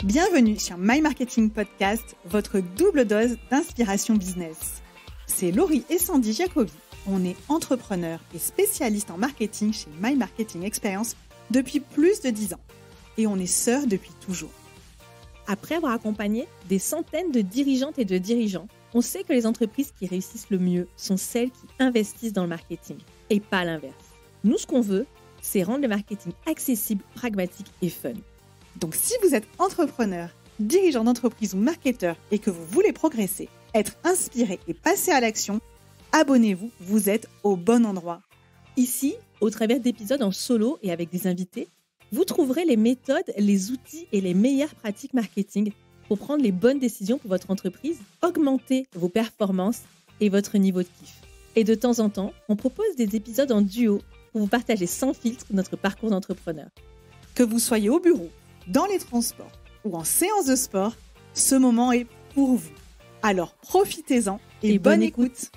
Bienvenue sur My Marketing Podcast, votre double dose d'inspiration business. C'est Laurie et Sandy Jacobi. On est entrepreneurs et spécialistes en marketing chez My Marketing Experience depuis plus de 10 ans. Et on est sœurs depuis toujours. Après avoir accompagné des centaines de dirigeantes et de dirigeants, on sait que les entreprises qui réussissent le mieux sont celles qui investissent dans le marketing et pas l'inverse. Nous, ce qu'on veut, c'est rendre le marketing accessible, pragmatique et fun. Donc si vous êtes entrepreneur, dirigeant d'entreprise ou marketeur et que vous voulez progresser, être inspiré et passer à l'action, abonnez-vous, vous êtes au bon endroit. Ici, au travers d'épisodes en solo et avec des invités, vous trouverez les méthodes, les outils et les meilleures pratiques marketing pour prendre les bonnes décisions pour votre entreprise, augmenter vos performances et votre niveau de kiff. Et de temps en temps, on propose des épisodes en duo pour vous partager sans filtre notre parcours d'entrepreneur. Que vous soyez au bureau, dans les transports ou en séance de sport, ce moment est pour vous. Alors profitez-en et bonne écoute.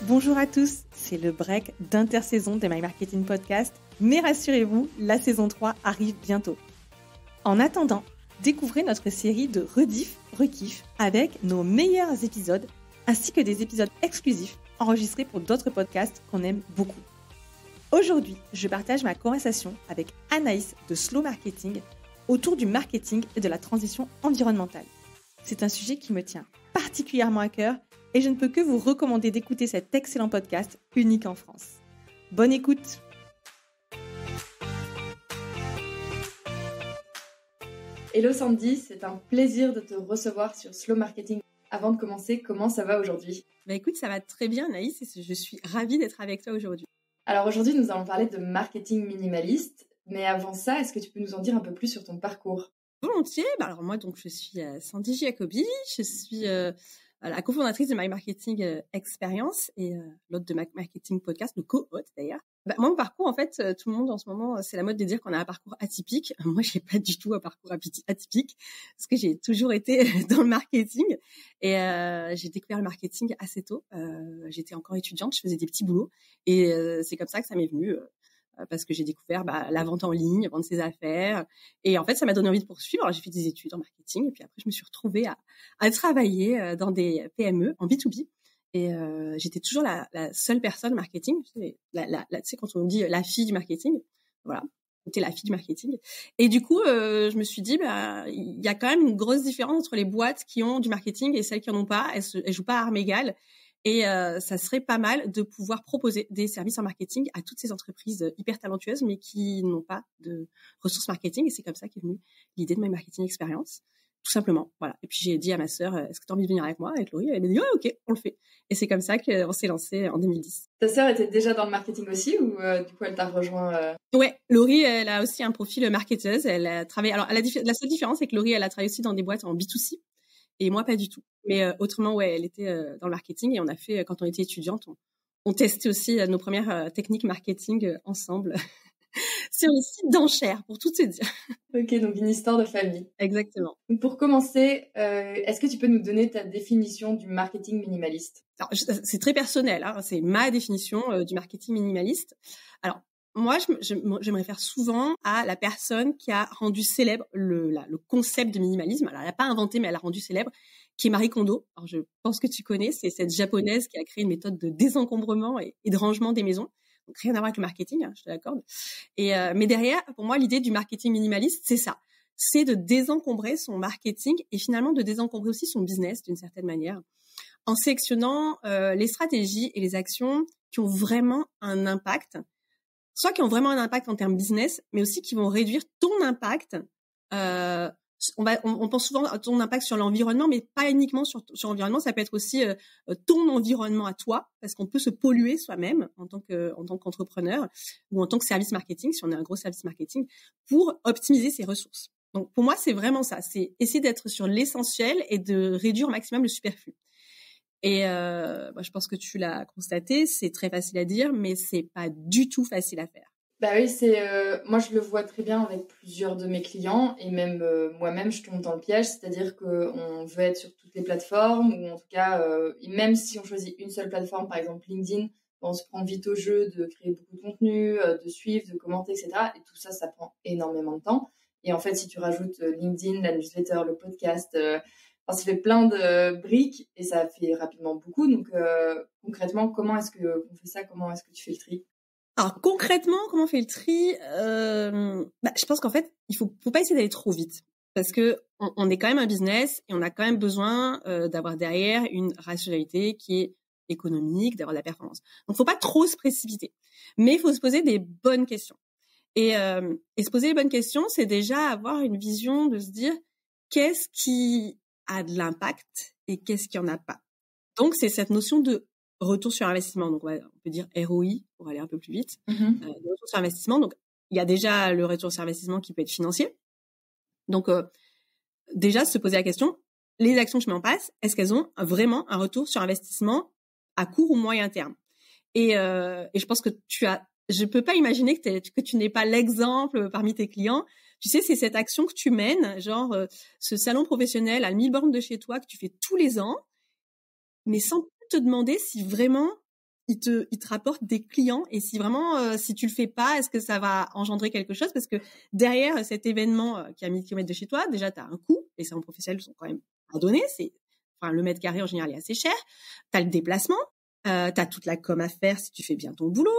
Bonjour à tous, c'est le break d'intersaison de My Marketing Podcast, mais rassurez-vous, la saison 3 arrive bientôt. En attendant, découvrez notre série de rediff, rekiff avec nos meilleurs épisodes ainsi que des épisodes exclusifs enregistrés pour d'autres podcasts qu'on aime beaucoup. Aujourd'hui, je partage ma conversation avec Anaïs de Slow Marketing autour du marketing et de la transition environnementale. C'est un sujet qui me tient particulièrement à cœur et je ne peux que vous recommander d'écouter cet excellent podcast unique en France. Bonne écoute! Hello Sandy, c'est un plaisir de te recevoir sur Slow Marketing. Avant de commencer, comment ça va aujourd'hui ? Écoute, ça va très bien Anaïs et je suis ravie d'être avec toi aujourd'hui. Alors aujourd'hui, nous allons parler de marketing minimaliste. Mais avant ça, est-ce que tu peux nous en dire un peu plus sur ton parcours ? Volontiers. Alors moi, donc, je suis Sandy Jacobi. Je suis la cofondatrice de My Marketing Experience et l'hôte de My Marketing Podcast, le co-hôte d'ailleurs. Moi, mon parcours, en fait, tout le monde en ce moment, c'est la mode de dire qu'on a un parcours atypique. Moi, je n'ai pas du tout un parcours atypique parce que j'ai toujours été dans le marketing et j'ai découvert le marketing assez tôt. J'étais encore étudiante, je faisais des petits boulots et c'est comme ça que ça m'est venu. Parce que j'ai découvert la vente en ligne, vendre ses affaires. Et en fait, ça m'a donné envie de poursuivre. Alors, j'ai fait des études en marketing. Et puis après, je me suis retrouvée à travailler dans des PME en B2B. Et j'étais toujours la seule personne marketing. Tu sais, quand on dit la fille du marketing, voilà, j'étais la fille du marketing. Et du coup, je me suis dit, il y a quand même une grosse différence entre les boîtes qui ont du marketing et celles qui en ont pas. Elles jouent pas à armes égales. Et ça serait pas mal de pouvoir proposer des services en marketing à toutes ces entreprises hyper talentueuses, mais qui n'ont pas de ressources marketing. Et c'est comme ça qu'est venue l'idée de My Marketing Experience, tout simplement. Voilà. Et puis j'ai dit à ma sœur, est-ce que tu as envie de venir avec moi, avec Laurie ? Elle m'a dit, ouais, ok, on le fait. Et c'est comme ça qu'on s'est lancé en 2010. Ta sœur était déjà dans le marketing aussi ou du coup elle t'a rejoint Ouais, Laurie, elle a aussi un profil marketeuse. Elle a travaillé. Alors la seule différence, c'est que Laurie, elle a travaillé aussi dans des boîtes en B2C. Et moi, pas du tout. Mais autrement, ouais, elle était dans le marketing et on a fait, quand on était étudiante, on testait aussi nos premières techniques marketing ensemble sur les sites d'enchères, pour tout te dire. Ok, donc une histoire de famille. Exactement. Donc pour commencer, est-ce que tu peux nous donner ta définition du marketing minimaliste ? Alors, c'est très personnel, hein, c'est ma définition du marketing minimaliste. Alors, moi, je me réfère souvent à la personne qui a rendu célèbre le concept de minimalisme. Alors, elle n'a pas inventé, mais elle a rendu célèbre, qui est Marie Kondo. Alors, je pense que tu connais, c'est cette japonaise qui a créé une méthode de désencombrement et de rangement des maisons. Donc, rien à voir avec le marketing, hein, je te l'accorde. Mais derrière, pour moi, l'idée du marketing minimaliste, c'est ça. C'est de désencombrer son marketing et finalement de désencombrer aussi son business d'une certaine manière, en sélectionnant les stratégies et les actions qui ont vraiment un impact, soit qui ont vraiment un impact en termes business, mais aussi qui vont réduire ton impact. On pense souvent à ton impact sur l'environnement, mais pas uniquement sur l'environnement. Ça peut être aussi ton environnement à toi, parce qu'on peut se polluer soi-même en tant qu'entrepreneur ou en tant que service marketing, si on est un gros service marketing, pour optimiser ses ressources. Donc pour moi, c'est vraiment ça. C'est essayer d'être sur l'essentiel et de réduire au maximum le superflu. Et je pense que tu l'as constaté, c'est très facile à dire, mais c'est pas du tout facile à faire. Bah oui, moi je le vois très bien avec plusieurs de mes clients et même moi-même je tombe dans le piège, c'est-à-dire qu'on veut être sur toutes les plateformes ou en tout cas, même si on choisit une seule plateforme, par exemple LinkedIn, on se prend vite au jeu de créer beaucoup de contenu, de suivre, de commenter, etc. Et tout ça, ça prend énormément de temps. Et en fait, si tu rajoutes LinkedIn, la newsletter, le podcast, ça fait plein de briques et ça fait rapidement beaucoup. Donc, concrètement, comment est-ce qu'on fait ça? Comment est-ce que tu fais le tri? Alors, concrètement, comment on fait le tri? Je pense qu'en fait, il faut pas essayer d'aller trop vite. Parce que on est quand même un business et on a quand même besoin d'avoir derrière une rationalité qui est économique, d'avoir de la performance. Donc, faut pas trop se précipiter. Mais il faut se poser des bonnes questions. Et se poser les bonnes questions, c'est déjà avoir une vision de se dire qu'est-ce qui a de l'impact et qu'est-ce qui en a pas. Donc, c'est cette notion de retour sur investissement. Donc, on peut dire ROI pour aller un peu plus vite. Le retour sur investissement. Donc, il y a déjà le retour sur investissement qui peut être financier. Donc, déjà, se poser la question, les actions que je mets en place, est-ce qu'elles ont vraiment un retour sur investissement à court ou moyen terme? Et je pense que je peux pas imaginer que tu n'aies pas l'exemple parmi tes clients. Tu sais, c'est cette action que tu mènes, genre ce salon professionnel à 1000 bornes de chez toi que tu fais tous les ans, mais sans te demander si vraiment il te rapporte des clients et si vraiment, si tu le fais pas, est-ce que ça va engendrer quelque chose? Parce que derrière cet événement qui est à 1000 kilomètres de chez toi, déjà, tu as un coût. Les salons professionnels sont quand même à donner. Le mètre carré, en général, est assez cher. Tu as le déplacement. Tu as toute la com à faire si tu fais bien ton boulot.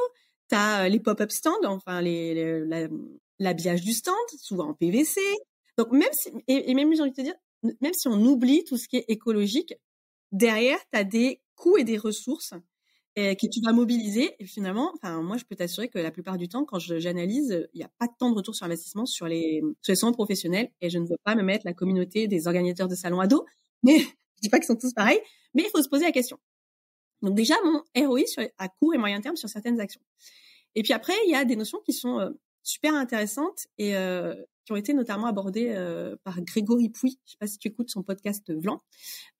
Tu as les pop-up stands, enfin, l'habillage du stand, souvent en PVC. Donc, même si, et même, j'ai envie de te dire, même si on oublie tout ce qui est écologique, derrière, tu as des coûts et des ressources que tu vas mobiliser. Et finalement, moi, je peux t'assurer que la plupart du temps, quand j'analyse, il n'y a pas de temps de retour sur investissement sur les salons professionnels. Et je ne veux pas me mettre la communauté des organisateurs de salons à dos. Mais je dis pas qu'ils sont tous pareils. Mais il faut se poser la question. Donc déjà, mon ROI à court et moyen terme sur certaines actions. Et puis après, il y a des notions qui sont super intéressantes et qui ont été notamment abordées par Grégory Pouy. Je sais pas si tu écoutes son podcast Vlan.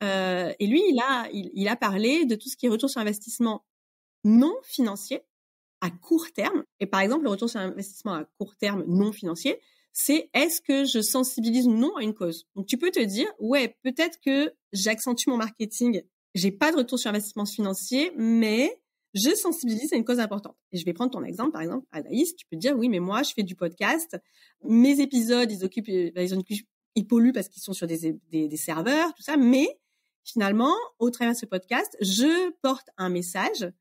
Et lui, il a parlé de tout ce qui est retour sur investissement non financier à court terme. Et par exemple, le retour sur investissement à court terme non financier, c'est est-ce que je sensibilise ou non à une cause. Donc tu peux te dire, ouais, peut-être que j'accentue mon marketing, j'ai pas de retour sur investissement financier, mais je sensibilise à une cause importante. Et je vais prendre ton exemple, par exemple, Anaïs, tu peux te dire, oui, mais moi, je fais du podcast, mes épisodes, ils polluent parce qu'ils sont sur des serveurs, tout ça, mais finalement, au travers de ce podcast, je porte un message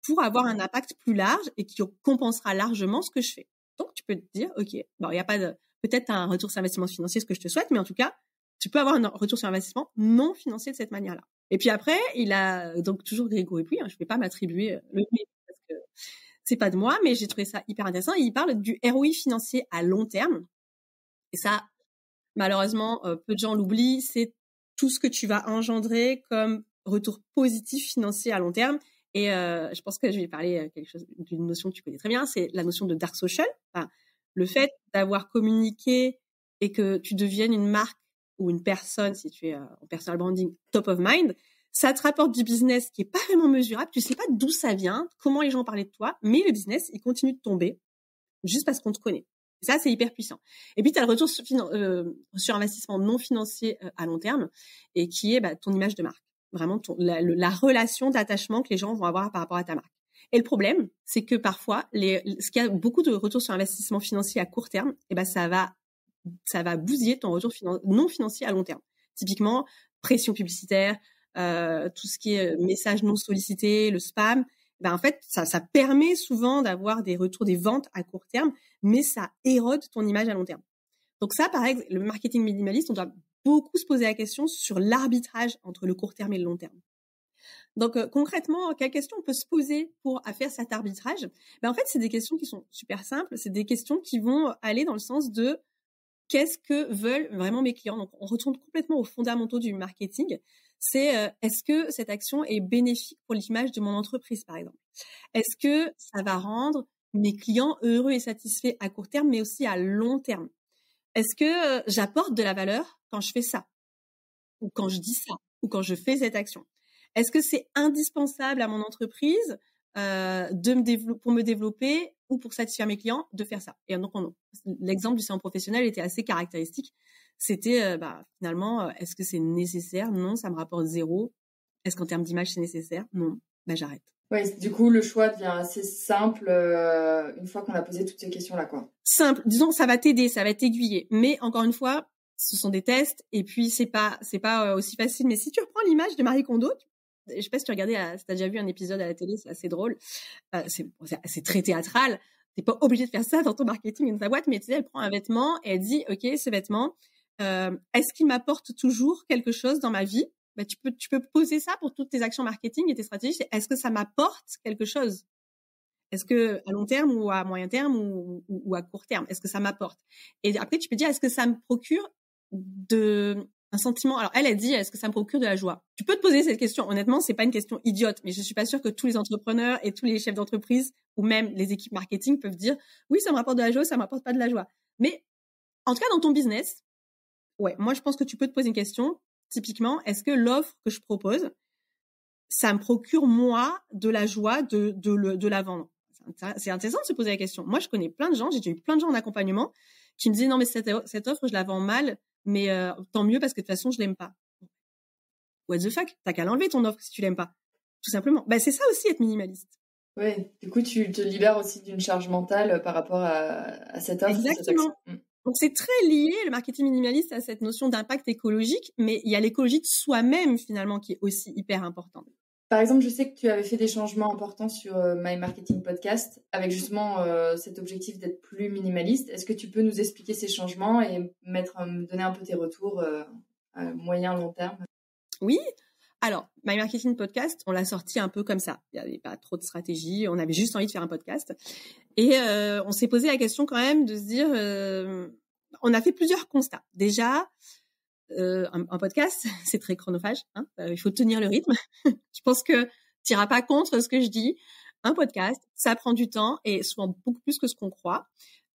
pour avoir un impact plus large et qui compensera largement ce que je fais. Donc, tu peux te dire, OK, bon, il n'y a pas peut-être un retour sur investissement financier, ce que je te souhaite, mais en tout cas, tu peux avoir un retour sur investissement non financier de cette manière-là. Et puis après, il a donc toujours Grégory Pouy, je ne vais pas m'attribuer le mérite parce que c'est pas de moi, mais j'ai trouvé ça hyper intéressant. Il parle du ROI financier à long terme. Et ça, malheureusement, peu de gens l'oublient, c'est tout ce que tu vas engendrer comme retour positif financier à long terme. Et je pense que je vais parler d'une notion que tu connais très bien, c'est la notion de dark social. Enfin, le fait d'avoir communiqué et que tu deviennes une marque ou une personne, si tu es en personal branding, top of mind, ça te rapporte du business qui est pas vraiment mesurable. Tu sais pas d'où ça vient, comment les gens parlaient de toi, mais le business, il continue de tomber juste parce qu'on te connaît. Et ça, c'est hyper puissant. Et puis, tu as le retour sur investissement non financier à long terme et qui est ton image de marque. Vraiment, la relation d'attachement que les gens vont avoir par rapport à ta marque. Et le problème, c'est que parfois, ce qui a beaucoup de retours sur investissement financier à court terme, ça va bousiller ton retour non financier à long terme. Typiquement, pression publicitaire, tout ce qui est messages non sollicités, le spam. En fait, ça permet souvent d'avoir des retours des ventes à court terme, mais ça érode ton image à long terme. Donc ça, par exemple, le marketing minimaliste, on doit beaucoup se poser la question sur l'arbitrage entre le court terme et le long terme. Donc concrètement, quelles questions on peut se poser pour faire cet arbitrage? En fait, c'est des questions qui sont super simples. C'est des questions qui vont aller dans le sens de qu'est-ce que veulent vraiment mes clients. Donc on retourne complètement aux fondamentaux du marketing. C'est est-ce que cette action est bénéfique pour l'image de mon entreprise, par exemple? Est-ce que ça va rendre mes clients heureux et satisfaits à court terme, mais aussi à long terme? Est-ce que j'apporte de la valeur quand je fais ça? Ou quand je dis ça? Ou quand je fais cette action? Est-ce que c'est indispensable à mon entreprise pour me développer ou pour satisfaire mes clients de faire ça? Et donc, l'exemple du salon professionnel était assez caractéristique. C'était finalement, est-ce que c'est nécessaire? Non, ça me rapporte 0. Est-ce qu'en termes d'image, c'est nécessaire? Non, j'arrête. Ouais, du coup, le choix devient assez simple une fois qu'on a posé toutes ces questions-là, quoi. Simple. Disons, ça va t'aider, ça va t'aiguiller. Mais encore une fois, ce sont des tests et puis c'est pas aussi facile. Mais si tu reprends l'image de Marie Kondo, je sais pas si tu regardais, si t'as déjà vu un épisode à la télé, c'est assez drôle. C'est très théâtral. T'es pas obligé de faire ça dans ton marketing et dans ta boîte, mais tu sais, elle prend un vêtement et elle dit, ok, ce vêtement, est-ce qu'il m'apporte toujours quelque chose dans ma vie? Bah, tu peux poser ça pour toutes tes actions marketing et tes stratégies. C'est, est-ce que ça m'apporte quelque chose? Est-ce que à long terme ou à moyen terme ou à court terme, est-ce que ça m'apporte? Et après, tu peux dire, est-ce que ça me procure un sentiment? Alors, elle dit, est-ce que ça me procure de la joie? Tu peux te poser cette question. Honnêtement, c'est pas une question idiote, mais je suis pas sûre que tous les entrepreneurs et tous les chefs d'entreprise ou même les équipes marketing peuvent dire, oui, ça me rapporte de la joie, ça m'apporte pas de la joie. Mais en tout cas, dans ton business, ouais, moi, je pense que tu peux te poser une question. Typiquement, est-ce que l'offre que je propose, ça me procure, moi, de la joie de la vendre? C'est intéressant de se poser la question. Moi, je connais plein de gens, j'ai déjà eu plein de gens en accompagnement qui me disaient, non, mais cette offre, je la vends mal, mais tant mieux parce que de toute façon, je l'aime pas. What the fuck? T'as qu'à l'enlever ton offre si tu l'aimes pas. Tout simplement. Bah, c'est ça aussi être minimaliste. Ouais, du coup, tu te libères aussi d'une charge mentale par rapport à cette offre. Exactement. Donc, c'est très lié, le marketing minimaliste, à cette notion d'impact écologique, mais il y a l'écologie de soi-même, finalement, qui est aussi hyper importante. Par exemple, je sais que tu avais fait des changements importants sur My Marketing Podcast avec justement cet objectif d'être plus minimaliste. Est-ce que tu peux nous expliquer ces changements et me donner un peu tes retours à moyen, long terme? Oui. Alors, My Marketing Podcast, on l'a sorti un peu comme ça. Il n'y avait pas trop de stratégie. On avait juste envie de faire un podcast. Et on s'est posé la question quand même de se dire... on a fait plusieurs constats. Déjà, un podcast, c'est très chronophage. Hein, il faut tenir le rythme. Je pense que tu n'iras pas contre ce que je dis. Un podcast, ça prend du temps et souvent beaucoup plus que ce qu'on croit.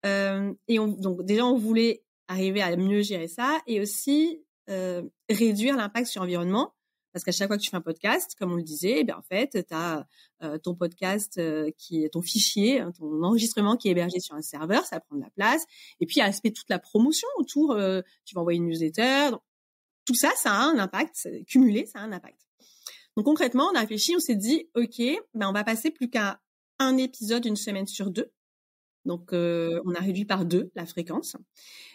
Donc déjà, on voulait arriver à mieux gérer ça et aussi réduire l'impact sur l'environnement. Parce qu'à chaque fois que tu fais un podcast, comme on le disait, en fait, tu as ton podcast ton fichier, hein, ton enregistrement qui est hébergé sur un serveur, ça prend de la place. Et puis, il y a l'aspect toute la promotion autour. Tu vas envoyer une newsletter. Donc, tout ça, ça a un impact. Cumulé, ça a un impact. Donc, concrètement, on a réfléchi, on s'est dit, OK, on va passer plus qu'à un épisode une semaine sur 2. Donc, on a réduit par 2 la fréquence.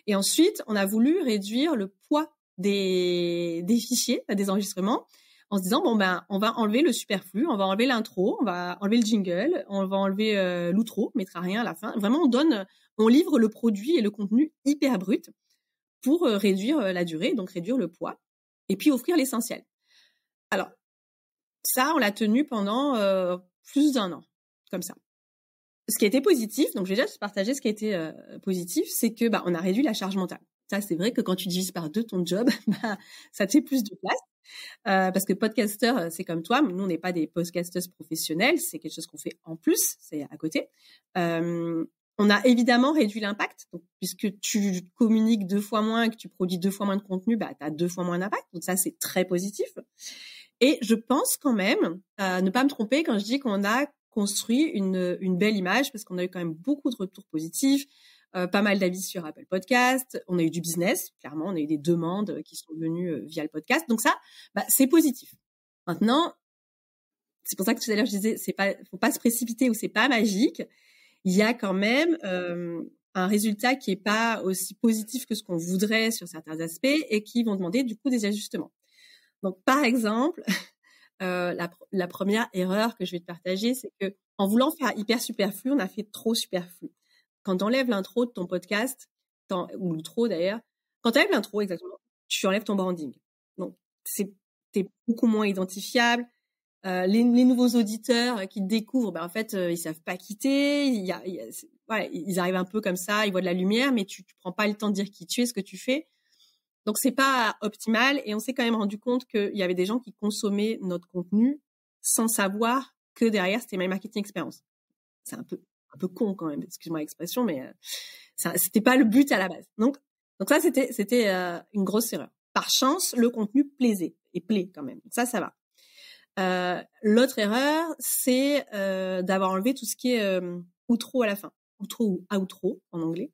Et ensuite, on a voulu réduire le poids des fichiers, des enregistrements, en se disant, on va enlever le superflu, on va enlever l'intro, on va enlever le jingle, on va enlever l'outro, on mettra rien à la fin. Vraiment, on livre le produit et le contenu hyper brut pour réduire la durée, donc réduire le poids, et puis offrir l'essentiel. Alors, ça, on l'a tenu pendant plus d'1 an, comme ça. Ce qui a été positif, donc je vais déjà te partager ce qui a été positif, c'est que on a réduit la charge mentale. Ça, c'est vrai que quand tu divises par 2 ton job, ça te fait plus de place. Parce que podcasteur, c'est comme toi, nous, on n'est pas des podcasteuses professionnelles, c'est quelque chose qu'on fait en plus, c'est à côté. On a évidemment réduit l'impact, donc, puisque tu communiques 2 fois moins, que tu produis 2 fois moins de contenu, tu as 2 fois moins d'impact, donc ça, c'est très positif. Et je pense quand même, ne pas me tromper quand je dis qu'on a construit une belle image, parce qu'on a eu quand même beaucoup de retours positifs, pas mal d'avis sur Apple Podcast, on a eu du business, clairement, on a eu des demandes qui sont venues via le podcast, donc ça, c'est positif. Maintenant, c'est pour ça que tout à l'heure je disais, faut pas se précipiter ou c'est pas magique. Il y a quand même un résultat qui est pas aussi positif que ce qu'on voudrait sur certains aspects et qui vont demander du coup des ajustements. Donc, par exemple, la première erreur que je vais te partager, c'est que en voulant faire hyper superflu, on a fait trop superflu. Quand tu enlèves l'intro de ton podcast, ou l'outro d'ailleurs, quand tu enlèves l'intro, exactement, tu enlèves ton branding. Donc, t'es beaucoup moins identifiable. Les nouveaux auditeurs qui te découvrent, en fait, ils savent pas quitter. Ils arrivent un peu comme ça, ils voient de la lumière, mais tu prends pas le temps de dire qui tu es, ce que tu fais. Donc, c'est pas optimal et on s'est quand même rendu compte qu'il y avait des gens qui consommaient notre contenu sans savoir que derrière, c'était My Marketing Experience. C'est un peu con quand même, excuse-moi l'expression, mais c'était pas le but à la base. Donc ça, c'était une grosse erreur. Par chance, le contenu plaisait et plaît quand même. Donc ça va. L'autre erreur, c'est d'avoir enlevé tout ce qui est outro à la fin. Outro ou outro en anglais.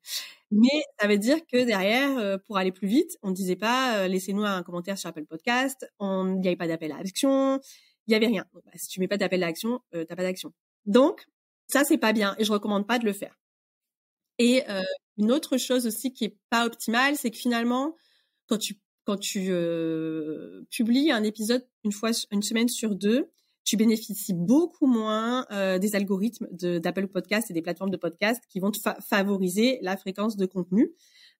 Mais ça veut dire que derrière, pour aller plus vite, on ne disait pas laissez-nous un commentaire sur Apple Podcast, il n'y avait pas d'appel à action, il il y avait rien. Donc, si tu mets pas d'appel à l'action, t'as pas d'action. Donc ça c'est pas bien et je recommande pas de le faire. Et une autre chose aussi qui est pas optimale, c'est que finalement quand tu publies un épisode une semaine sur 2, tu bénéficies beaucoup moins des algorithmes d'Apple Podcast et des plateformes de podcast qui vont te favoriser la fréquence de contenu.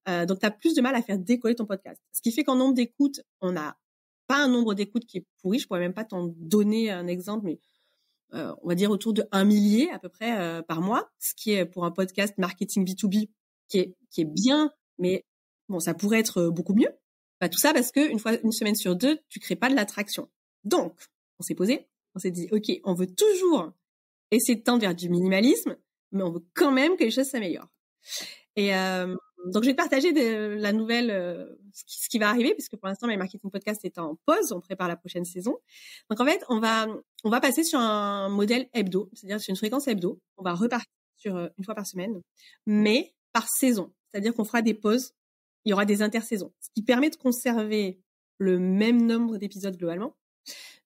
Donc, tu as plus de mal à faire décoller ton podcast. Ce qui fait qu'en nombre d'écoutes, on n'a pas un nombre d'écoutes qui est pourri. Je pourrais même pas t'en donner un exemple, mais on va dire autour de 1 millier à peu près par mois, ce qui est pour un podcast marketing B2B qui est bien, mais bon, ça pourrait être beaucoup mieux. Tout ça parce que une semaine sur 2, tu crées pas de l'attraction. Donc, on s'est posé, on s'est dit, ok, on veut toujours essayer de tendre vers du minimalisme, mais on veut quand même que les choses s'améliorent. Et donc, je vais te partager la nouvelle, ce qui va arriver, puisque pour l'instant, My Marketing Podcast est en pause. On prépare la prochaine saison. Donc, en fait, on va passer sur un modèle hebdo, c'est-à-dire sur une fréquence hebdo. On va repartir sur une fois par semaine, mais par saison. C'est-à-dire qu'on fera des pauses. Il y aura des intersaisons, ce qui permet de conserver le même nombre d'épisodes globalement,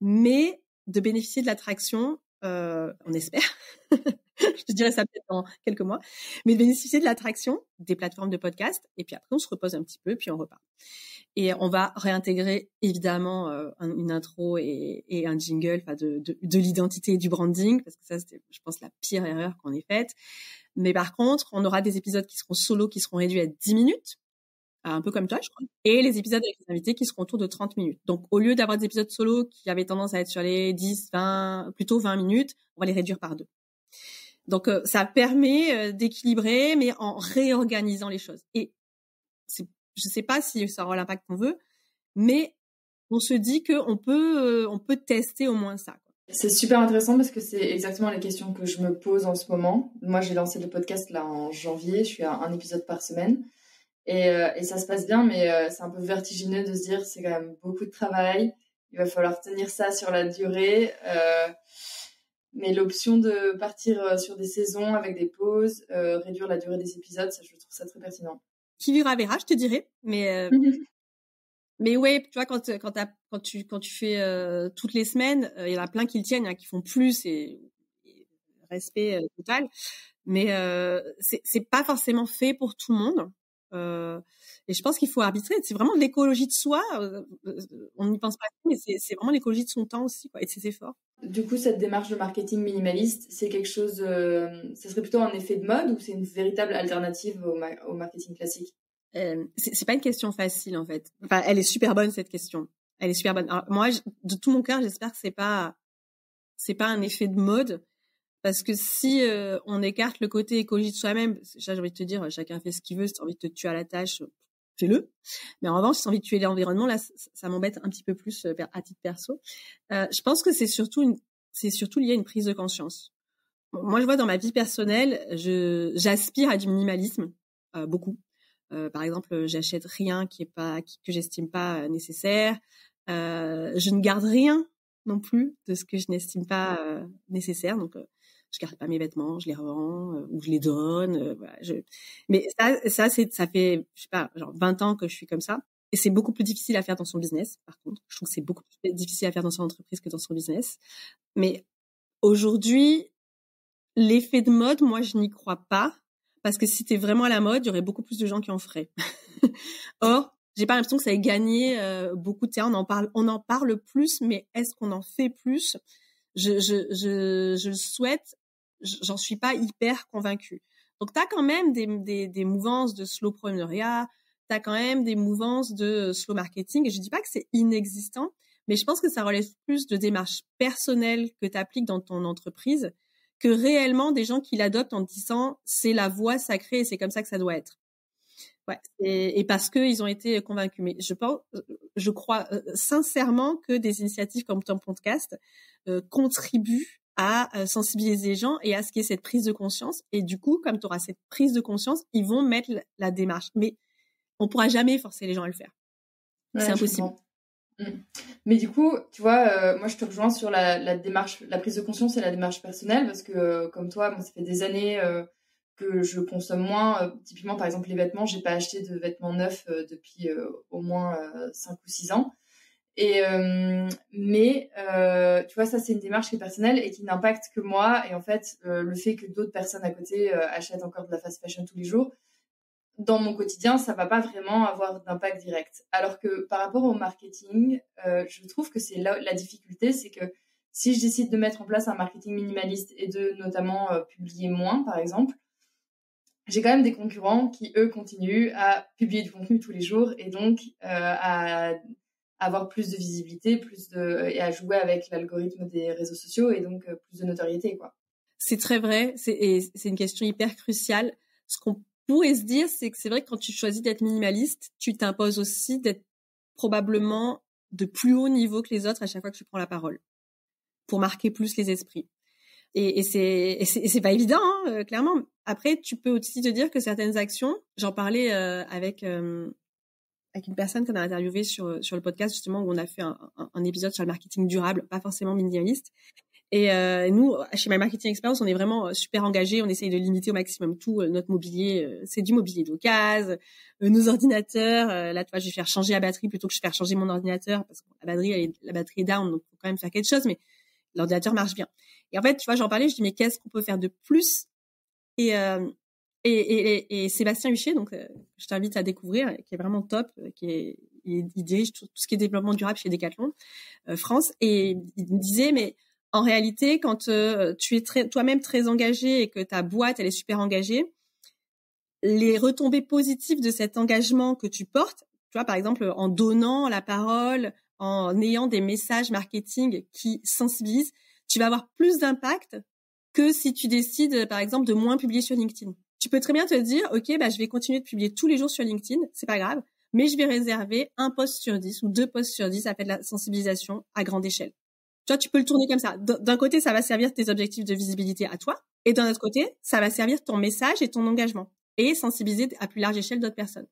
mais de bénéficier de l'attraction, on espère. Je te dirai ça peut-être dans quelques mois, mais de bénéficier de l'attraction des plateformes de podcast, et puis après on se repose un petit peu, puis on repart. Et on va réintégrer évidemment une intro et un jingle, de l'identité et du branding, parce que ça c'était, je pense, la pire erreur qu'on ait faite. Mais par contre, on aura des épisodes qui seront solo, qui seront réduits à 10 minutes, un peu comme toi, je crois, et les épisodes avec les invités qui seront autour de 30 minutes. Donc, au lieu d'avoir des épisodes solo qui avaient tendance à être sur les 10, 20, plutôt 20 minutes, on va les réduire par 2. Donc, ça permet d'équilibrer, mais en réorganisant les choses. Et je sais pas si ça aura l'impact qu'on veut, mais on se dit qu'on peut tester au moins ça, quoi. C'est super intéressant parce que c'est exactement les questions que je me pose en ce moment. Moi, j'ai lancé le podcast là en janvier. Je suis à un épisode par semaine. Et ça se passe bien, mais c'est un peu vertigineux de se dire c'est quand même beaucoup de travail. Il va falloir tenir ça sur la durée. Mais l'option de partir sur des saisons avec des pauses, réduire la durée des épisodes, ça, je trouve ça très pertinent. Qui verra verra, je te dirais. Mais ouais, tu vois, quand tu fais toutes les semaines, il y en a plein qui le tiennent, il y en a qui font plus et respect total. Mais c'est pas forcément fait pour tout le monde. Et je pense qu'il faut arbitrer. C'est vraiment de l'écologie de soi. On n'y pense pas, mais c'est vraiment l'écologie de son temps aussi, quoi, et de ses efforts. Du coup, cette démarche de marketing minimaliste, c'est quelque chose, ça serait plutôt un effet de mode ou c'est une véritable alternative au marketing classique? C'est pas une question facile, en fait. Enfin, elle est super bonne, cette question. Elle est super bonne. Alors, moi, de tout mon cœur, j'espère que c'est pas un effet de mode. Parce que si on écarte le côté écologie de soi-même, j'ai envie de te dire, chacun fait ce qu'il veut. Si tu as envie de te tuer à la tâche, fais-le. Mais en revanche, si tu as envie de tuer l'environnement, là, ça m'embête un petit peu plus à titre perso. Je pense que c'est surtout lié à une prise de conscience. Moi, je vois dans ma vie personnelle, j'aspire à du minimalisme, beaucoup. Par exemple, j'achète rien que j'estime pas nécessaire. Je ne garde rien non plus de ce que je n'estime pas nécessaire. Donc je garde pas mes vêtements, je les revends ou je les donne. Voilà, mais ça fait, je sais pas, genre 20 ans que je suis comme ça. Et c'est beaucoup plus difficile à faire dans son business, par contre. Je trouve que c'est beaucoup plus difficile à faire dans son entreprise que dans son business. Mais aujourd'hui, l'effet de mode, moi, je n'y crois pas. Parce que si c'était vraiment à la mode, il y aurait beaucoup plus de gens qui en feraient. Or, j'ai pas l'impression que ça ait gagné beaucoup de terrain. On en parle plus, mais est-ce qu'on en fait plus? Je le souhaite. J'en suis pas hyper convaincue. Donc, t'as quand même des mouvances de slowpreneuriat, t'as quand même des mouvances de slow marketing. Et je dis pas que c'est inexistant, mais je pense que ça relève plus de démarches personnelles que t'appliques dans ton entreprise que réellement des gens qui l'adoptent en disant c'est la voie sacrée et c'est comme ça que ça doit être. Ouais, et parce que ils ont été convaincus. Mais je crois sincèrement que des initiatives comme ton podcast contribuent à sensibiliser les gens et à ce qu'il y ait cette prise de conscience. Et du coup, comme tu auras cette prise de conscience, ils vont mettre la démarche. Mais on pourra jamais forcer les gens à le faire. Ouais, c'est impossible. Mais du coup, tu vois, moi je te rejoins sur la démarche, la prise de conscience et la démarche personnelle parce que comme toi, ça fait des années que je consomme moins. Typiquement, par exemple, les vêtements, j'ai pas acheté de vêtements neufs depuis au moins 5 ou 6 ans. Mais tu vois, ça c'est une démarche qui est personnelle et qui n'impacte que moi. Et en fait, le fait que d'autres personnes à côté achètent encore de la fast fashion tous les jours, dans mon quotidien, ça va pas vraiment avoir d'impact direct. Alors que par rapport au marketing, je trouve que c'est là la difficulté, c'est que si je décide de mettre en place un marketing minimaliste et de notamment publier moins, par exemple, j'ai quand même des concurrents qui, eux, continuent à publier du contenu tous les jours et donc à avoir plus de visibilité, et à jouer avec l'algorithme des réseaux sociaux et donc plus de notoriété, quoi. C'est très vrai, c'est une question hyper cruciale. Ce qu'on pourrait se dire, c'est que c'est vrai que quand tu choisis d'être minimaliste, tu t'imposes aussi d'être probablement de plus haut niveau que les autres à chaque fois que tu prends la parole, pour marquer plus les esprits. Et c'est pas évident, hein, clairement. Après, tu peux aussi te dire que certaines actions, j'en parlais avec une personne qu'on a interviewée sur le podcast, justement, où on a fait un épisode sur le marketing durable, pas forcément minimaliste. Et nous, chez My Marketing Experience, on est vraiment super engagés. On essaye de limiter au maximum tout. Notre mobilier, c'est du mobilier d'occasion. Nos ordinateurs, là, tu vois, je vais faire changer la batterie plutôt que je vais faire changer mon ordinateur parce que la batterie est down, donc faut quand même faire quelque chose. Mais l'ordinateur marche bien. Et en fait, tu vois, j'en parlais, je dis mais qu'est-ce qu'on peut faire de plus? Et Sébastien Huchet, donc je t'invite à découvrir, qui est vraiment top, il dirige tout ce qui est développement durable chez Decathlon France, et il me disait mais en réalité, quand tu es toi-même très engagé et que ta boîte elle est super engagée, les retombées positives de cet engagement que tu portes, tu vois, par exemple en donnant la parole, en ayant des messages marketing qui sensibilisent, tu vas avoir plus d'impact que si tu décides, par exemple, de moins publier sur LinkedIn. Tu peux très bien te dire, OK, bah, je vais continuer de publier tous les jours sur LinkedIn, c'est pas grave, mais je vais réserver un post sur 10 ou 2 posts sur 10 à faire de la sensibilisation à grande échelle. Tu vois, tu peux le tourner comme ça. D'un côté, ça va servir tes objectifs de visibilité à toi, et d'un autre côté, ça va servir ton message et ton engagement, et sensibiliser à plus large échelle d'autres personnes.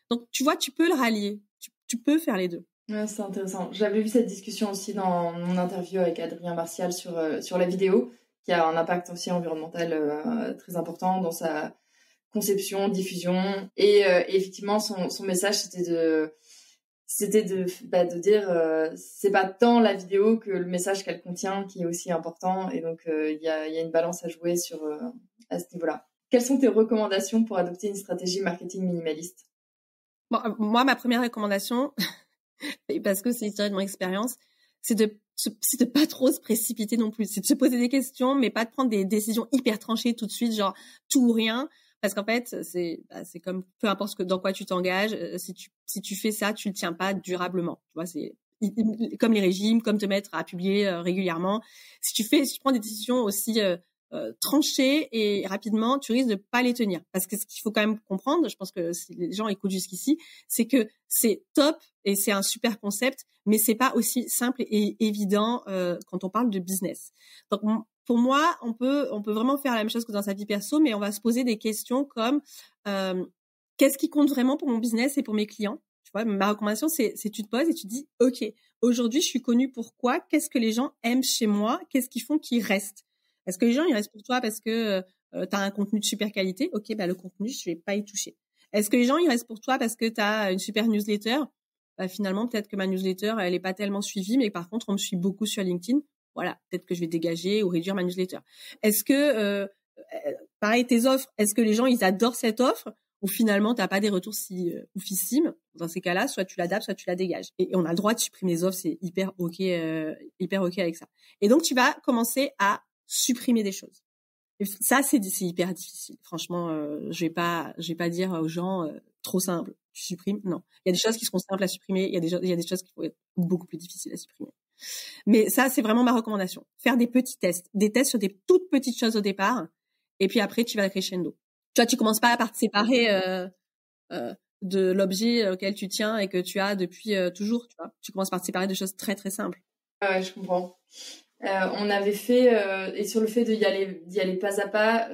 Donc, tu vois, tu peux le rallier. Tu peux faire les deux. Ouais, c'est intéressant. J'avais vu cette discussion aussi dans mon interview avec Adrien Martial sur la vidéo, qui a un impact aussi environnemental très important dans sa conception, diffusion. Et effectivement, son message, c'était de dire c'est pas tant la vidéo que le message qu'elle contient qui est aussi important. Et donc, il y a une balance à jouer à ce niveau-là. Quelles sont tes recommandations pour adopter une stratégie marketing minimaliste? Bon, moi, ma première recommandation, parce que c'est tiré de mon expérience, c'est de pas trop se précipiter non plus. C'est de se poser des questions, mais pas de prendre des décisions hyper tranchées tout de suite, genre tout ou rien. Parce qu'en fait, c'est comme peu importe dans quoi tu t'engages, si tu fais ça, tu le tiens pas durablement. Tu vois, c'est comme les régimes, comme te mettre à publier régulièrement. Si tu prends des décisions aussi tranchées et rapidement, tu risques de pas les tenir. Parce que ce qu'il faut quand même comprendre, je pense que si les gens écoutent jusqu'ici, c'est que c'est top et c'est un super concept, mais c'est pas aussi simple et évident quand on parle de business. Donc pour moi, on peut vraiment faire la même chose que dans sa vie perso, mais on va se poser des questions comme qu'est-ce qui compte vraiment pour mon business et pour mes clients? Tu vois, ma recommandation, c'est tu te poses et tu te dis, OK, aujourd'hui, je suis connue pour quoi? Qu'est-ce que les gens aiment chez moi? Qu'est-ce qu'ils font qu'ils restent? Est-ce que les gens, ils restent pour toi parce que tu as un contenu de super qualité? OK, bah le contenu, je vais pas y toucher. Est-ce que les gens, ils restent pour toi parce que tu as une super newsletter? Bah, finalement, peut-être que ma newsletter, elle est pas tellement suivie, mais par contre, on me suit beaucoup sur LinkedIn. Voilà, peut-être que je vais dégager ou réduire ma newsletter. Est-ce que, pareil, tes offres, est-ce que les gens, ils adorent cette offre ou finalement, t'as pas des retours si oufissimes? Dans ces cas-là, soit tu l'adaptes, soit tu la dégages. Et on a le droit de supprimer les offres, c'est hyper OK avec ça. Et donc, tu vas commencer à supprimer des choses. Et ça, c'est hyper difficile. Franchement, je vais pas dire aux gens trop simple. Tu supprimes? Non. Il y a des choses qui seront simples à supprimer. Il y a des choses qui vont être beaucoup plus difficiles à supprimer. Mais ça, c'est vraiment ma recommandation. Faire des petits tests. Des tests sur des toutes petites choses au départ. Et puis après, tu vas crescendo. Tu vois, tu commences pas par te séparer de l'objet auquel tu tiens et que tu as depuis toujours. Tu vois, tu commences par te séparer de choses très, très simples. Ouais, je comprends. On avait fait, et sur le fait d'y aller pas à pas,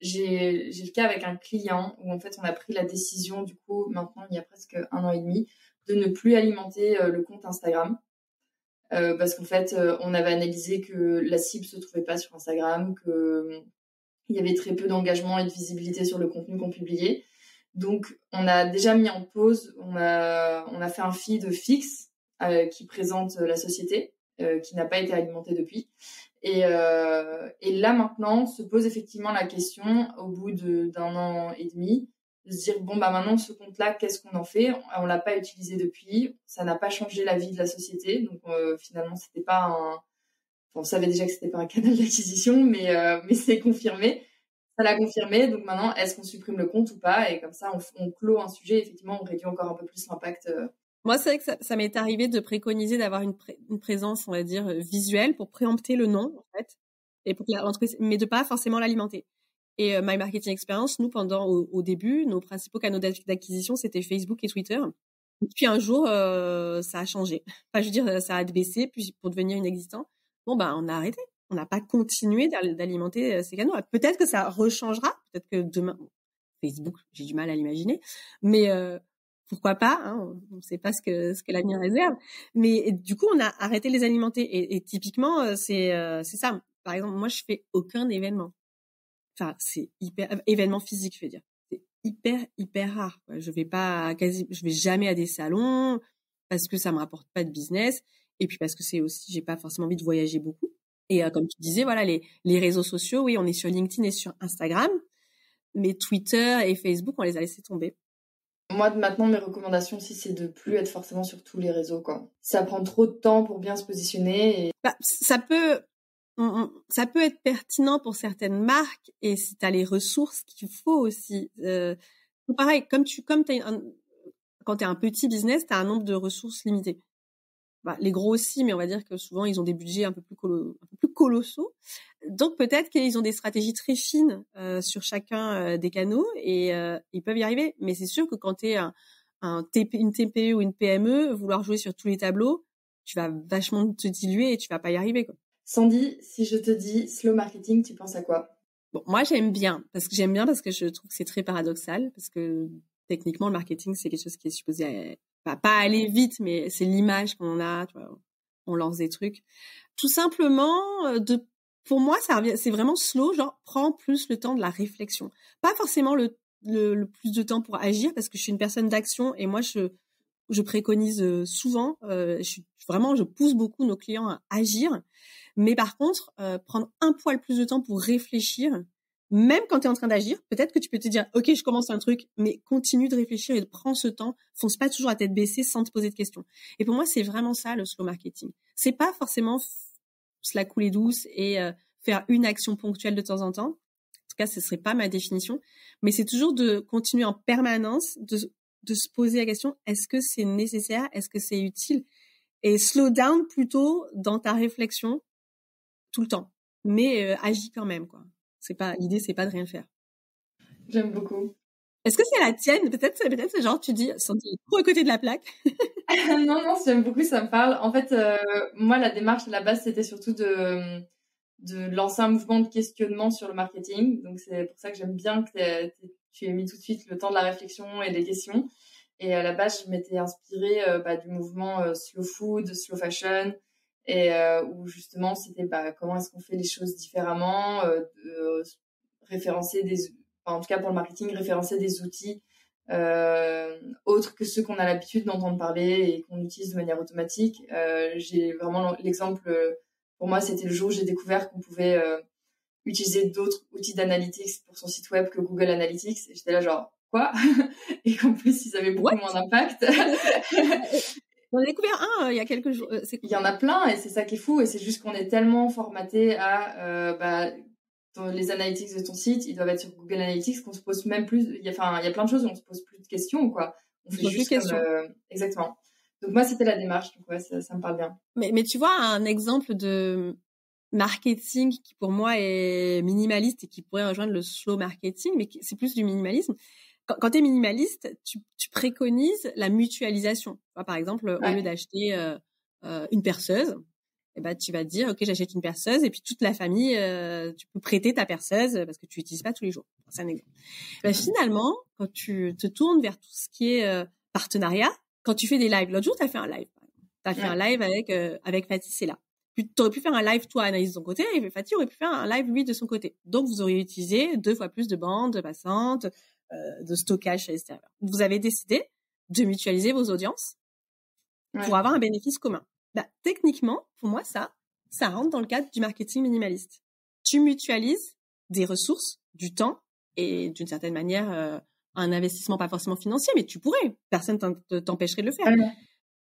j'ai le cas avec un client où en fait on a pris la décision, du coup, maintenant il y a presque 1 an et demi, de ne plus alimenter le compte Instagram. Parce qu'en fait, on avait analysé que la cible se trouvait pas sur Instagram, que il y avait très peu d'engagement et de visibilité sur le contenu qu'on publiait. Donc, on a déjà mis en pause, on a fait un feed fixe qui présente la société, qui n'a pas été alimenté depuis. Et là, maintenant, se pose effectivement la question, au bout d'un an et demi, de se dire, bon, bah maintenant, ce compte-là, qu'est-ce qu'on en fait ? On l'a pas utilisé depuis, ça n'a pas changé la vie de la société, donc finalement, c'était pas un... On savait déjà que c'était pas un canal d'acquisition, mais c'est confirmé. Ça l'a confirmé, donc maintenant, est-ce qu'on supprime le compte ou pas ? Et comme ça, on clôt un sujet, effectivement, on réduit encore un peu plus l'impact. Moi, c'est vrai que ça m'est arrivé de préconiser d'avoir une présence, on va dire, visuelle pour préempter le nom, en fait, et pour que mais de pas forcément l'alimenter. Et My Marketing Experience, nous, au début, nos principaux canaux d'acquisition, c'était Facebook et Twitter. Et puis un jour, ça a changé. Enfin, je veux dire, ça a baissé, puis pour devenir inexistant. Bon, bah, on a arrêté. On n'a pas continué d'alimenter ces canaux. Peut-être que ça rechangera. Peut-être que demain, Facebook, j'ai du mal à l'imaginer. Mais pourquoi pas, hein, on ne sait pas ce que l'avenir réserve. Mais du coup, on a arrêté de les alimenter. Et typiquement, c'est ça. Par exemple, moi, je fais aucun événement. Enfin, c'est événement physique, je veux dire. C'est hyper rare, quoi. Je vais jamais à des salons parce que ça me rapporte pas de business. Et puis parce que j'ai pas forcément envie de voyager beaucoup. Et comme tu disais, voilà, les réseaux sociaux, oui, on est sur LinkedIn et sur Instagram. Mais Twitter et Facebook, on les a laissés tomber. Moi, maintenant, mes recommandations aussi, c'est de plus être forcément sur tous les réseaux, quoi. Ça prend trop de temps pour bien se positionner. Bah, ça peut être pertinent pour certaines marques et si t'as les ressources qu'il faut aussi. Pareil, quand t'es un petit business, t'as un nombre de ressources limité. Bah, les gros aussi, mais on va dire que souvent ils ont des budgets un peu plus colossaux. Donc peut-être qu'ils ont des stratégies très fines sur chacun des canaux et ils peuvent y arriver. Mais c'est sûr que quand t'es une TPE ou une PME, vouloir jouer sur tous les tableaux, tu vas vachement te diluer et tu vas pas y arriver, quoi. Sandy, si je te dis slow marketing, tu penses à quoi ? Bon, moi j'aime bien parce que je trouve que c'est très paradoxal parce que techniquement le marketing c'est quelque chose qui est supposé pas aller vite, mais c'est l'image qu'on a, tu vois, on lance des trucs. Tout simplement, pour moi, c'est vraiment slow, genre, prends plus le temps de la réflexion. Pas forcément le plus de temps pour agir, parce que je suis une personne d'action, et moi, je préconise souvent, je pousse beaucoup nos clients à agir, mais par contre, prendre un poil plus de temps pour réfléchir, même quand tu es en train d'agir, peut-être que tu peux te dire, OK, je commence un truc, mais continue de réfléchir et de prendre ce temps. Fonce pas toujours à tête baissée sans te poser de questions. Et pour moi, c'est vraiment ça, le slow marketing. C'est pas forcément se la couler douce et faire une action ponctuelle de temps en temps. En tout cas, ce serait pas ma définition. Mais c'est toujours de continuer en permanence, de se poser la question, est-ce que c'est nécessaire? Est-ce que c'est utile? Et slow down plutôt dans ta réflexion tout le temps. Mais agis quand même, quoi. L'idée, c'est pas de rien faire. J'aime beaucoup. Est-ce que c'est la tienne? Peut-être c'est genre, tu dis, Sandy, trop à côté de la plaque. Non, j'aime beaucoup, ça me parle. En fait, moi, la démarche à la base, c'était surtout de lancer un mouvement de questionnement sur le marketing. Donc, c'est pour ça que j'aime bien que tu aies mis tout de suite le temps de la réflexion et des questions. Et à la base, je m'étais inspirée du mouvement Slow Food, Slow Fashion, et où justement, c'était comment est-ce qu'on fait les choses différemment, référencer en tout cas pour le marketing, référencer des outils autres que ceux qu'on a l'habitude d'entendre parler et qu'on utilise de manière automatique. J'ai vraiment l'exemple, pour moi, c'était le jour où j'ai découvert qu'on pouvait utiliser d'autres outils d'analytics pour son site web que Google Analytics. Et j'étais là genre, quoi ? Et qu'en plus, ils avaient beaucoup moins d'impact. On a découvert un il y a quelques jours. Il y en a plein et c'est ça qui est fou. Et c'est juste qu'on est tellement formaté à... les analytics de ton site, ils doivent être sur Google Analytics qu'on se pose même plus... Il y a plein de choses où on se pose plus de questions, quoi. On fait juste comme... exactement. Donc moi, c'était la démarche. Donc ouais, ça me parle bien. Mais tu vois, un exemple de marketing qui pour moi est minimaliste et qui pourrait rejoindre le slow marketing, mais c'est plus du minimalisme. Quand tu es minimaliste, tu préconises la mutualisation. Par exemple, au lieu d'acheter une perceuse, tu vas te dire, OK, j'achète une perceuse et puis toute la famille, tu peux prêter ta perceuse parce que tu l'utilises pas tous les jours. C'est un exemple. Finalement, quand tu te tournes vers tout ce qui est partenariat, quand tu fais des lives, l'autre jour, tu as fait un live. Tu as fait un live avec Fatih Sella. Tu aurais pu faire un live, toi, Anaïs, de ton côté, et Fatih aurait pu faire un live, lui, de son côté. Donc, vous auriez utilisé 2 fois plus de bandes passantes, de stockage à l'extérieur. Vous avez décidé de mutualiser vos audiences pour avoir un bénéfice commun. Techniquement, pour moi, ça rentre dans le cadre du marketing minimaliste. Tu mutualises des ressources, du temps et d'une certaine manière un investissement pas forcément financier, mais tu pourrais. Personne t'empêcherait de le faire.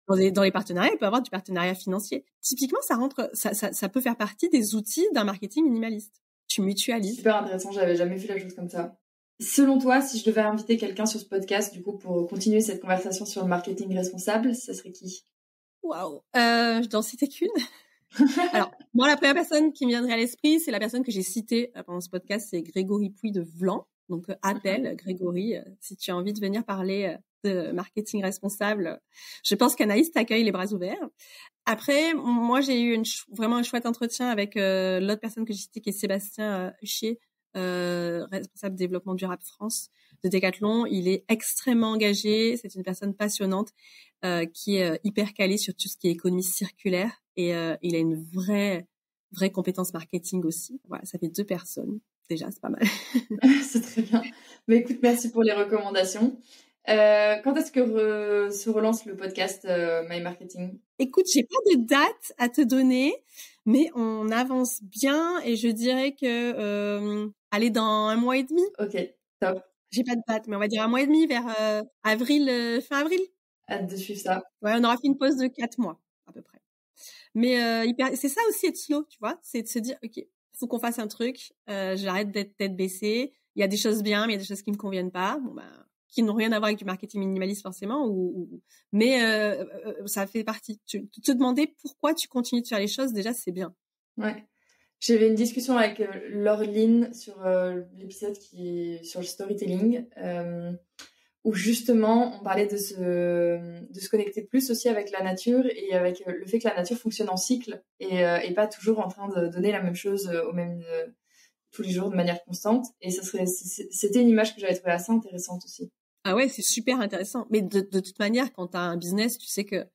Dans les partenariats, il peut y avoir du partenariat financier. Typiquement, ça peut faire partie des outils d'un marketing minimaliste. Tu mutualises. Super intéressant, j'avais jamais vu la chose comme ça. Selon toi, si je devais inviter quelqu'un sur ce podcast, du coup, pour continuer cette conversation sur le marketing responsable, ça serait qui? Waouh, je dois en citer qu'une. Alors, moi, la première personne qui me viendrait à l'esprit, c'est la personne que j'ai citée pendant ce podcast, c'est Grégory Pouy de Vlan. Donc, appelle Grégory si tu as envie de venir parler de marketing responsable. Je pense qu'Anaïs t'accueille les bras ouverts. Après, moi, j'ai eu vraiment un chouette entretien avec l'autre personne que j'ai citée, qui est Sébastien Huchier, responsable développement durable France de Decathlon. Il est extrêmement engagé. C'est une personne passionnante qui est hyper calée sur tout ce qui est économie circulaire et il a une vraie compétence marketing aussi. Voilà, ça fait 2 personnes. Déjà, c'est pas mal. C'est très bien. Mais écoute, merci pour les recommandations. Quand est-ce que se relance le podcast My Marketing? Écoute, j'ai pas de date à te donner, mais on avance bien et je dirais que aller dans 1 mois et demi. Ok, top. J'ai pas de date, mais on va dire 1 mois et demi vers avril, fin avril. Hâte de suivre ça. Ouais, on aura fait une pause de 4 mois à peu près. Mais c'est ça aussi être slow, tu vois, c'est de se dire ok, faut qu'on fasse un truc. J'arrête d'être tête baissée. Il y a des choses bien, mais il y a des choses qui me conviennent pas. Bon qui n'ont rien à voir avec du marketing minimaliste forcément, mais ça fait partie. Te demander pourquoi tu continues de faire les choses, déjà, c'est bien. Ouais. J'avais une discussion avec Laureline sur l'épisode sur le storytelling, où justement on parlait de se connecter plus aussi avec la nature et avec le fait que la nature fonctionne en cycle et pas toujours en train de donner la même chose tous les jours de manière constante. Et c'était une image que j'avais trouvée assez intéressante aussi. Ah ouais, c'est super intéressant. Mais de toute manière, quand tu as un business, tu sais que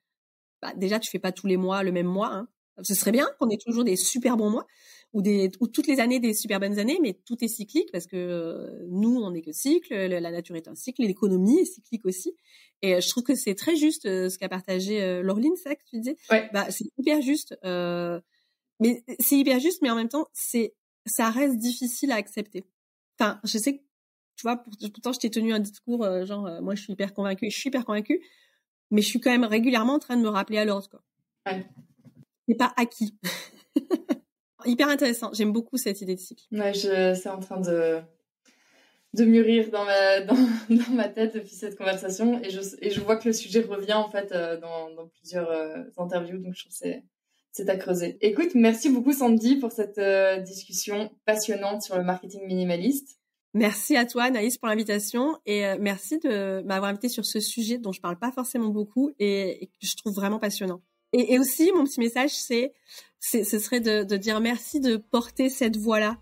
déjà, tu fais pas tous les mois le même mois. Hein. Ce serait bien qu'on ait toujours des super bons mois ou toutes les années des super bonnes années, mais tout est cyclique parce que nous, on n'est que cycle, la nature est un cycle, l'économie est cyclique aussi. Et je trouve que c'est très juste ce qu'a partagé Laureline, c'est ça que tu disais. Ouais. C'est hyper juste. Mais c'est hyper juste, mais en même temps, ça reste difficile à accepter. Enfin, je sais que tu vois, pourtant, je t'ai tenu un discours moi, je suis hyper convaincue, mais je suis quand même régulièrement en train de me rappeler à l'ordre, quoi. Ouais. C'est pas acquis. Hyper intéressant. J'aime beaucoup cette idée de cycle. Ouais, c'est en train de mûrir dans ma tête depuis cette conversation et je vois que le sujet revient en fait dans plusieurs interviews, donc je trouve que c'est à creuser. Écoute, merci beaucoup Sandy pour cette discussion passionnante sur le marketing minimaliste. Merci à toi, Anaïs, pour l'invitation et merci de m'avoir invité sur ce sujet dont je parle pas forcément beaucoup et que je trouve vraiment passionnant. Et aussi, mon petit message, ce serait de dire merci de porter cette voix-là,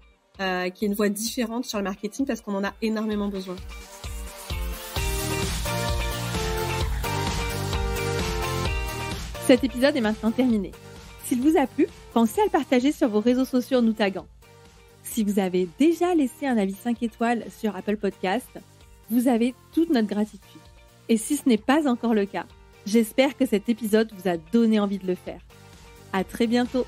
qui est une voix différente sur le marketing parce qu'on en a énormément besoin. Cet épisode est maintenant terminé. S'il vous a plu, pensez à le partager sur vos réseaux sociaux en nous taguant. Si vous avez déjà laissé un avis 5 étoiles sur Apple Podcast, vous avez toute notre gratitude. Et si ce n'est pas encore le cas, j'espère que cet épisode vous a donné envie de le faire. À très bientôt!